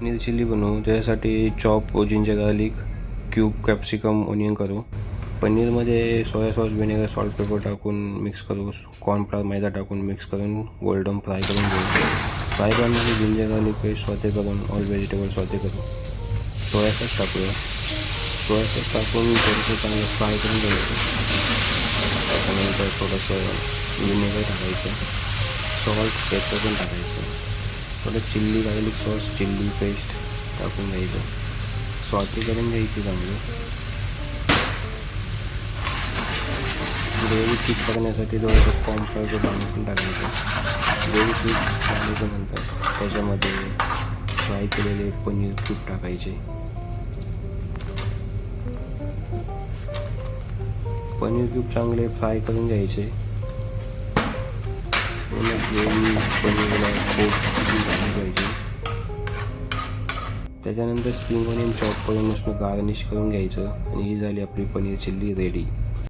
Paneer chilli बनवू. त्याच्यासाठी chop ginger garlic cube capsicum onion करू. पनीरमध्ये soya sauce vinegar salt pepper टाकून मिक्स करू. कॉर्नफ्लॉवर मैदा टाकून मिक्स करून गोल्डन फ्राय करून घेऊ. फ्राय करण्यासाठी जिंजर गार्लिक पेस्ट स्वते करून ऑल व्हेजिटेबल स्वते करू. सोया सॉस टाकूया. सोया सॉस टाकून थोडंसं चांगलं फ्राय करून घ्यायचं. त्याच्यानंतर थोडंसं व्हिनेगर टाकायचं. सॉल्ट पेपर पण टाकायचं. थोडं chilli garlic sauce chilli paste टाकून घ्यायचं. स्वते करून घ्यायची चांगली. ग्रेव्ही थिक करण्यासाठी थोडंसं कॉर्नफ्लॉवरचं पाणी पण टाकायचं. ग्रेव्ही थिक झाल्याच्यानंतर त्याच्यामध्ये फ्राय केलेले पनीर क्यूब टाकायचे. पनीर क्यूब चांगले फ्राय करून घ्यायचे. ग्रेव्ही पनीरला खूप झाली पाहिजे. त्याच्यानंतर स्प्रिंग ऑनियन चॉप करून मस्त गार्निश करून घ्यायचं आणि ही झाली आपली पनीर चिल्ली रेडी.